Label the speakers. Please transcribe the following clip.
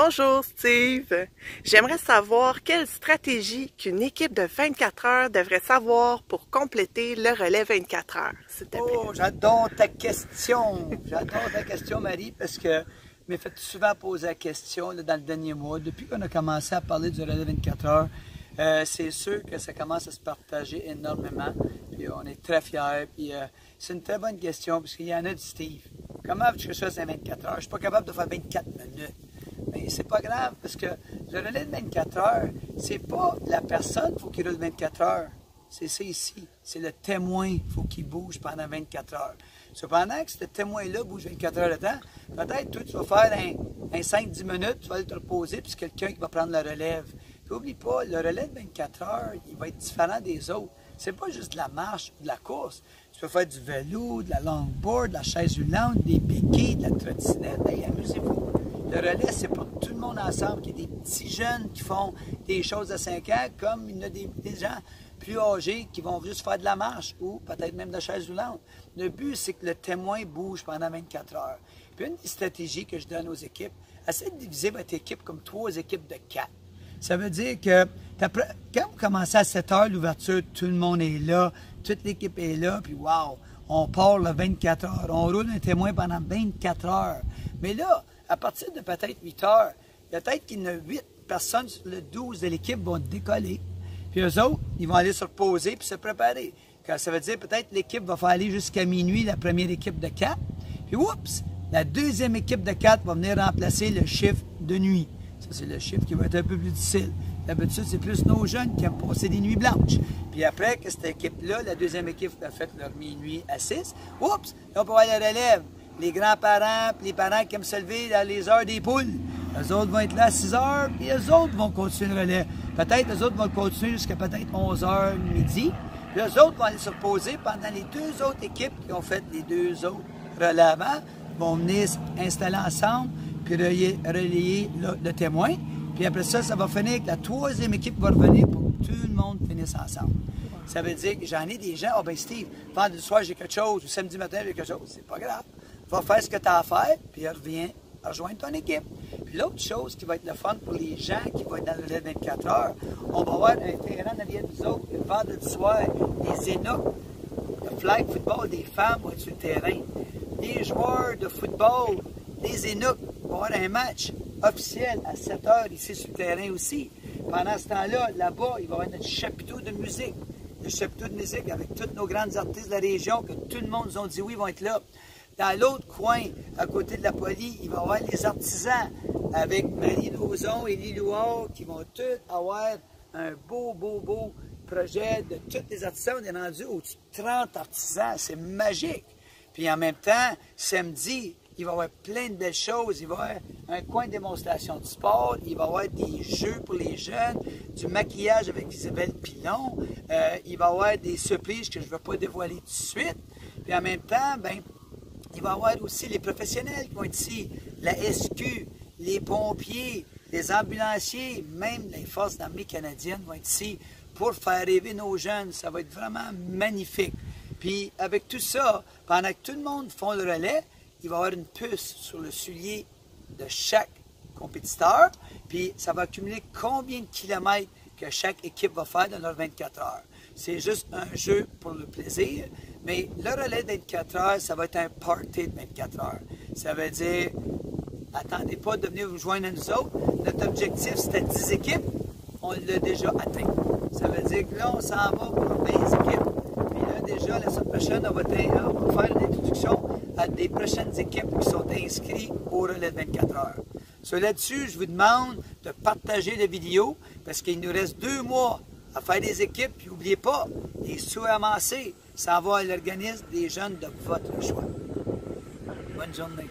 Speaker 1: Bonjour Steve, j'aimerais savoir quelle stratégie qu'une équipe de 24 heures devrait savoir pour compléter le relais 24 heures, s'il te plaît.
Speaker 2: Oh, j'adore ta question! J'adore ta question, Marie, parce que je m'ai fait souvent poser la question là, dans le dernier mois. Depuis qu'on a commencé à parler du relais 24 heures, c'est sûr que ça commence à se partager énormément. Puis on est très fiers. Puis c'est une très bonne question, parce qu'il y en a du Steve. Comment veux-tu que je fasse 24 heures? Je ne suis pas capable de faire 24 minutes. Mais c'est pas grave, parce que le relais de 24 heures, c'est pas la personne qu'il faut qu'il roule 24 heures. C'est ça ici. C'est le témoin qu'il faut qu'il bouge pendant 24 heures. Cependant que ce témoin-là bouge 24 heures de temps, peut-être toi, tu vas faire un 5-10 minutes, tu vas aller te reposer, puis c'est quelqu'un qui va prendre la relève. Puis n'oublie pas, le relais de 24 heures, il va être différent des autres. C'est pas juste de la marche ou de la course. Tu peux faire du vélo, de la longboard, de la chaise roulante, des béquilles, de la trottinette. Hey, amusez-vous. Le relais, c'est pour tout le monde ensemble. Il y a des petits jeunes qui font des choses à 5 ans, comme il y a des gens plus âgés qui vont juste faire de la marche ou peut-être même de la chaise roulante. Le but, c'est que le témoin bouge pendant 24 heures. Puis une des stratégies que je donne aux équipes, essayez de diviser votre équipe comme 3 équipes de 4. Ça veut dire que quand vous commencez à 7 heures l'ouverture, tout le monde est là, toute l'équipe est là, puis wow, on part le 24 heures. On roule un témoin pendant 24 heures. Mais là, à partir de peut-être 8 heures, peut-être qu'il y en a 8 personnes sur le 12 de l'équipe vont décoller. Puis eux autres, ils vont aller se reposer puis se préparer. Car ça veut dire peut-être l'équipe va faire aller jusqu'à minuit la première équipe de 4. Puis oups, la deuxième équipe de 4 va venir remplacer le chiffre de nuit. Ça, c'est le chiffre qui va être un peu plus difficile. D'habitude, c'est plus nos jeunes qui aiment passer des nuits blanches. Puis après que cette équipe-là, la deuxième équipe a fait leur minuit à 6, oups, là, on peut voir la relève. Les grands-parents, puis les parents qui aiment se lever dans les heures des poules. Eux autres vont être là à 6 heures, puis eux autres vont continuer le relais. Peut-être eux autres vont continuer jusqu'à peut-être 11 heures midi. Puis eux autres vont aller se reposer pendant les 2 autres équipes qui ont fait les 2 autres relais avant, vont venir s'installer ensemble, puis relayer le témoin. Puis après ça, ça va finir que la 3e équipe va revenir pour que tout le monde finisse ensemble. Ça veut dire que j'en ai des gens, « Ah ben Steve, vendredi soir j'ai quelque chose, ou samedi matin j'ai quelque chose. » C'est pas grave. Va faire ce que tu as à faire, puis reviens rejoindre ton équipe. Puis l'autre chose qui va être le fun pour les gens qui vont être dans le relais 24 heures, on va avoir un terrain en arrière de nous autres, le vendredi soir, les Enoch, le flag football des femmes vont être sur le terrain. Les joueurs de football, les Enoch, vont avoir un match officiel à 7 heures ici sur le terrain aussi. Pendant ce temps-là, là-bas, il va y avoir notre chapiteau de musique. Le chapiteau de musique avec tous nos grandes artistes de la région, que tout le monde nous a dit oui, vont être là. Dans l'autre coin, à côté de la police, il va y avoir les artisans avec Marie Lauzon et Lilouard qui vont tous avoir un beau projet de tous les artisans. On est rendu au-dessus de 30 artisans. C'est magique. Puis en même temps, samedi, il va y avoir plein de belles choses. Il va y avoir un coin de démonstration de sport. Il va y avoir des jeux pour les jeunes, du maquillage avec Isabelle Pilon. Il va y avoir des surprises que je ne vais pas dévoiler tout de suite. Puis en même temps, ben, il va y avoir aussi les professionnels qui vont être ici, la SQ, les pompiers, les ambulanciers, même les forces d'armée canadiennes vont être ici pour faire rêver nos jeunes. Ça va être vraiment magnifique. Puis avec tout ça, pendant que tout le monde font le relais, il va y avoir une puce sur le soulier de chaque compétiteur, puis ça va accumuler combien de kilomètres que chaque équipe va faire dans leurs 24 heures. C'est juste un jeu pour le plaisir, mais le relais de 24 heures, ça va être un party de 24 heures. Ça veut dire, attendez pas de venir vous joindre à nous autres. Notre objectif, c'était 10 équipes, on l'a déjà atteint. Ça veut dire que là, on s'en va pour 20 équipes. Puis là, déjà, la semaine prochaine, on va faire une introduction à des prochaines équipes qui sont inscrites au relais de 24 heures. So, là-dessus, je vous demande de partager la vidéo parce qu'il nous reste 2 mois à faire des équipes. Puis n'oubliez pas, les sous amassés, ça va à l'organisme des jeunes de votre choix. Bonne journée.